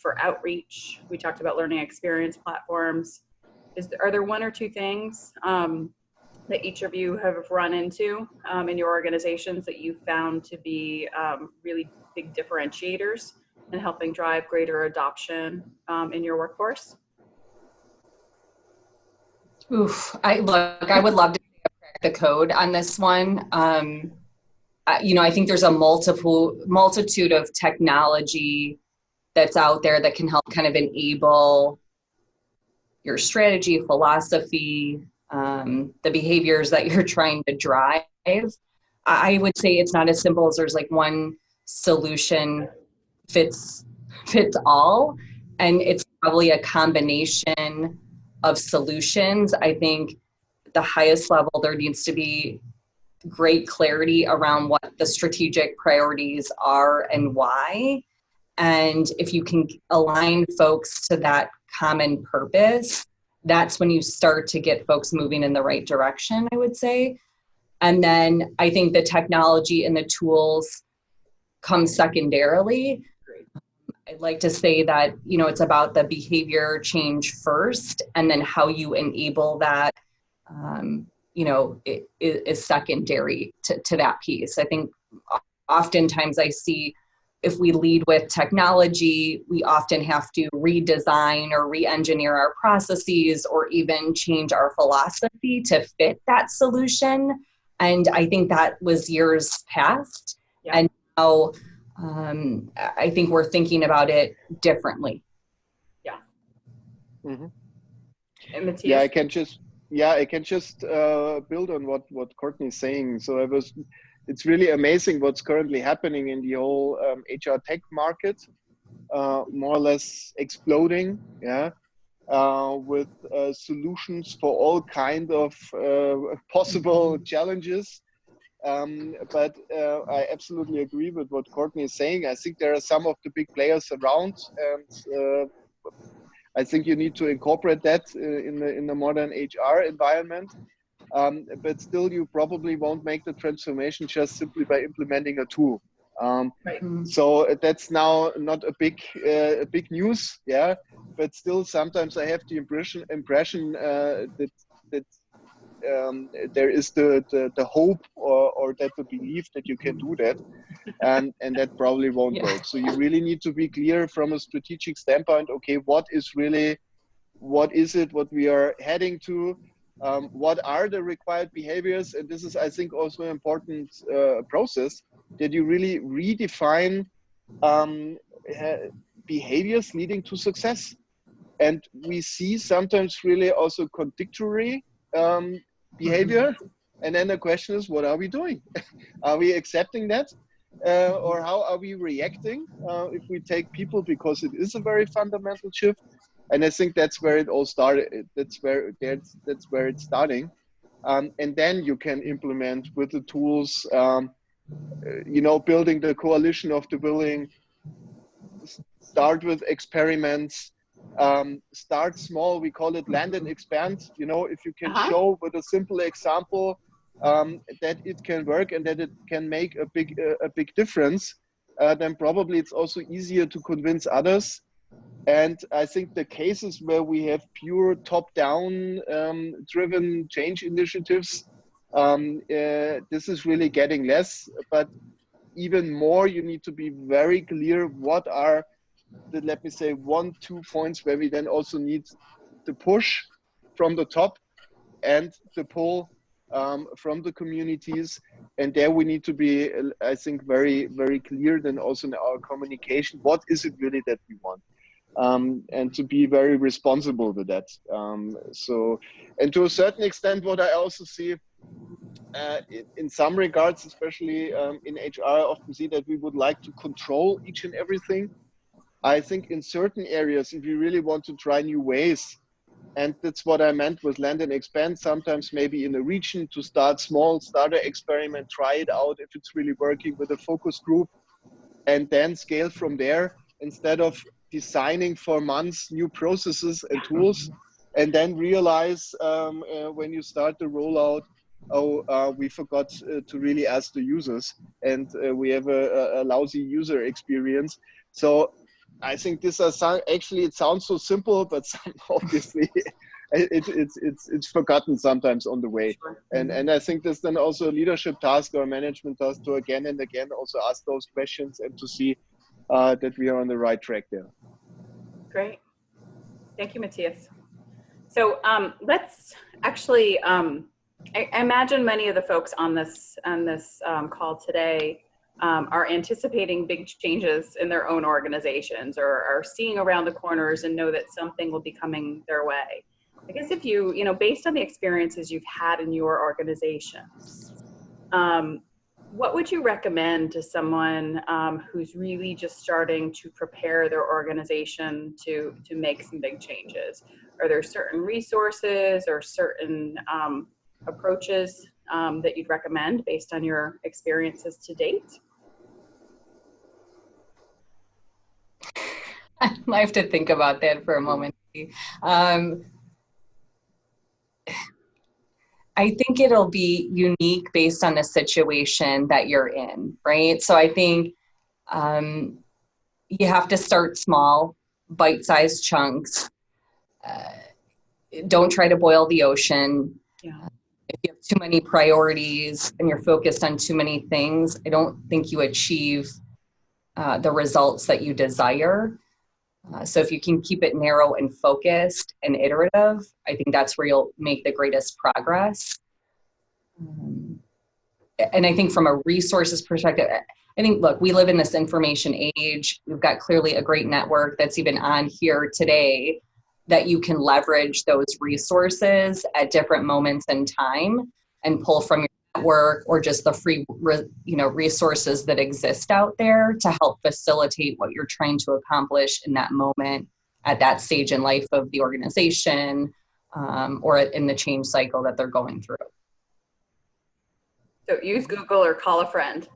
for outreach. We talked about learning experience platforms. Are there one or two things that each of you have run into in your organizations that you found to be really big differentiators in helping drive greater adoption in your workforce? Oof, I would love to crack the code on this one. You know, I think there's a multitude of technology that's out there that can help kind of enable your strategy, philosophy, the behaviors that you're trying to drive. I would say it's not as simple as there's like one solution fits all, and it's probably a combination of solutions. I think at the highest level, there needs to be great clarity around what the strategic priorities are and why. And if you can align folks to that common purpose, that's when you start to get folks moving in the right direction, I would say. And then I think the technology and the tools come secondarily. I'd like to say that, you know, it's about the behavior change first, and then how you enable that, you know, it is secondary to that piece. I think oftentimes I see, if we lead with technology, we often have to redesign or re-engineer our processes, or even change our philosophy to fit that solution. And I think that was years past. Yeah. And now I think we're thinking about it differently. Yeah. Mm-hmm. And Matthias? I can just build on what Courtney is saying. So it's really amazing what's currently happening in the whole HR tech market, more or less exploding, with solutions for all kind of possible challenges. But I absolutely agree with what Courtney is saying. I think there are some of the big players around, and I think you need to incorporate that in the modern HR environment. But still, you probably won't make the transformation just simply by implementing a tool. Right. So that's now not a big news, but still sometimes I have the impression that there is the hope or that the belief that you can do that, and that probably won't work. So you really need to be clear from a strategic standpoint. Okay, what is it what we are heading to? What are the required behaviors? And this is, I think, also an important process, that you really redefine behaviors leading to success. And we see sometimes really also contradictory behavior. And then the question is, what are we doing? Are we accepting that? Or how are we reacting if we take people, because it is a very fundamental shift. And I think that's where it all started. That's where it's starting. And then you can implement with the tools, building the coalition of the willing, start with experiments, start small. We call it land and expand. If you can show with a simple example that it can work and that it can make a big difference, then probably it's also easier to convince others. And I think the cases where we have pure top-down driven change initiatives, this is really getting less. But even more, you need to be very clear what are the, let me say, 1-2 points where we then also need the push from the top and the pull from the communities. And there we need to be, I think, very, very clear then also in our communication. What is it really that we want? And to be very responsible with that. And to a certain extent, what I also see in some regards, especially in HR, I often see that we would like to control each and everything. I think in certain areas, if you really want to try new ways, and that's what I meant with land and expand, sometimes maybe in a region to start small, start an experiment, try it out if it's really working with a focus group, and then scale from there, instead of designing for months new processes and tools, and then realize when you start the rollout, we forgot to really ask the users, and we have a lousy user experience. So I think this is actually, it sounds so simple, but obviously it's forgotten sometimes on the way. And I think there's then also a leadership task or a management task to again and again also ask those questions and to see that we are on the right track there. Great. Thank you, Matthias. So let's actually, I imagine many of the folks on this call today are anticipating big changes in their own organizations, or are seeing around the corners and know that something will be coming their way. I guess if you, based on the experiences you've had in your organizations, what would you recommend to someone who's really just starting to prepare their organization to make some big changes? Are there certain resources or certain approaches that you'd recommend based on your experiences to date? I have to think about that for a moment. I think it'll be unique based on the situation that you're in, right? So I think you have to start small, bite-sized chunks. Don't try to boil the ocean. Yeah. If you have too many priorities and you're focused on too many things, I don't think you achieve the results that you desire. So if you can keep it narrow and focused and iterative, I think that's where you'll make the greatest progress. And I think from a resources perspective, I think, look, we live in this information age. We've got clearly a great network that's even on here today that you can leverage those resources at different moments in time and pull from your network or just the free, resources that exist out there to help facilitate what you're trying to accomplish in that moment, at that stage in life of the organization, or in the change cycle that they're going through. So use Google or call a friend.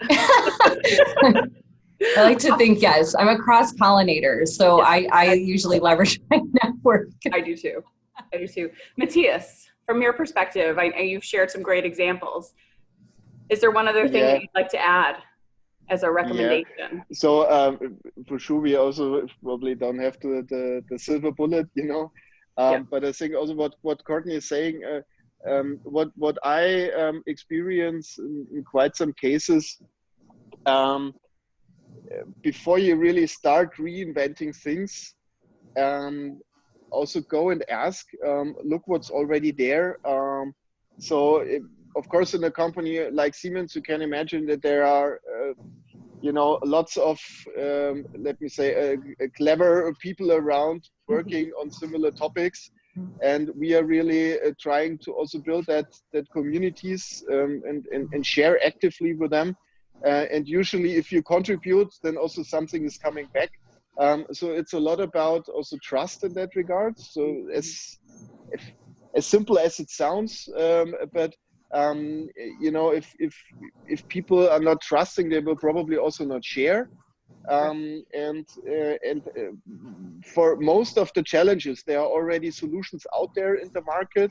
I like to think, yes, I'm a cross-pollinator, so yes. I usually leverage my network. I do too. Matthias, from your perspective, I know you've shared some great examples. Is there one other thing that you'd like to add as a recommendation? Yeah. So for sure, we also probably don't have the silver bullet, but I think also what Courtney is saying, what I experience in quite some cases, before you really start reinventing things, also go and ask, look what's already there. Of course, in a company like Siemens, you can imagine that there are lots of, let me say, clever people around working on similar topics. And we are really trying to also build that communities and share actively with them. And usually if you contribute, then also something is coming back. So it's a lot about also trust in that regard. So as simple as it sounds, but if people are not trusting, they will probably also not share. For most of the challenges, there are already solutions out there in the market.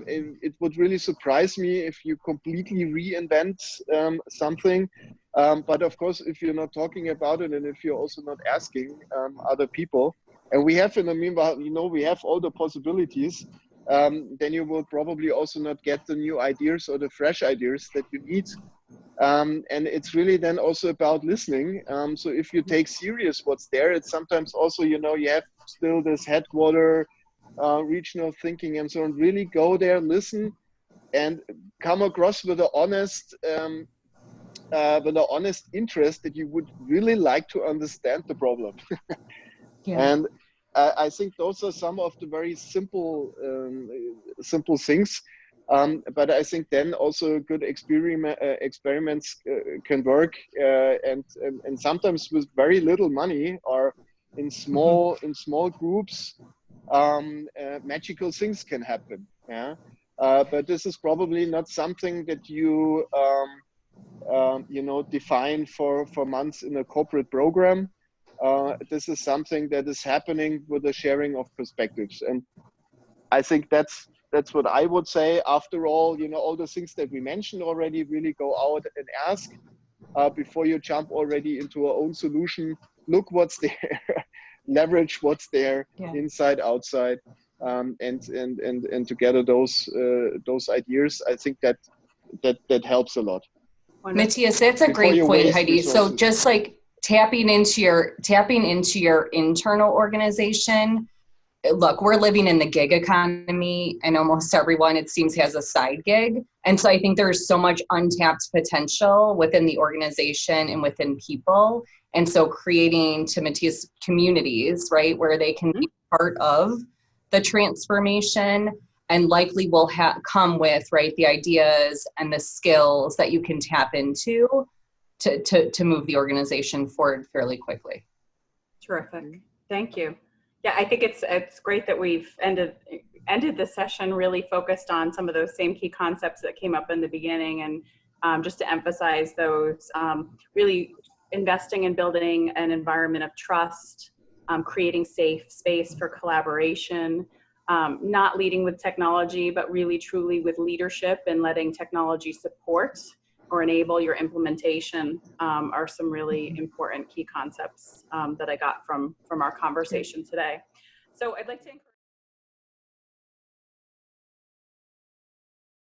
It would really surprise me if you completely reinvent something. But of course, if you're not talking about it and if you're also not asking other people, and we have in the meanwhile, we have all the possibilities, then you will probably also not get the new ideas or the fresh ideas that you need. And it's really then also about listening. So if you take serious what's there, it's sometimes also, you have still this headquarter, regional thinking and so on. Really go there, listen, and come across with an honest interest that you would really like to understand the problem. And I think those are some of the very simple things. But I think then also good experiments can work, and sometimes with very little money or in small groups, magical things can happen. Yeah, but this is probably not something that you define for months in a corporate program. This is something that is happening with the sharing of perspectives, and I think that's what I would say. After all, all the things that we mentioned already, really go out and ask before you jump already into our own solution. Look what's there, leverage what's there, inside, outside, and together those ideas. I think that helps a lot. Matthias, that's a great point, Heidi. Resources. So just like tapping into your internal organization. Look, we're living in the gig economy, and almost everyone, it seems, has a side gig. And so I think there's so much untapped potential within the organization and within people. And so creating, to Matthias, communities, right, where they can be part of the transformation, and likely will come with, right, the ideas and the skills that you can tap into to move the organization forward fairly quickly. Terrific. Thank you. Yeah, I think it's great that we've ended the session really focused on some of those same key concepts that came up in the beginning, and just to emphasize those, really investing in building an environment of trust, creating safe space for collaboration, not leading with technology, but really truly with leadership and letting technology support or enable your implementation, are some really important key concepts that I got from our conversation today. So I'd like to encourage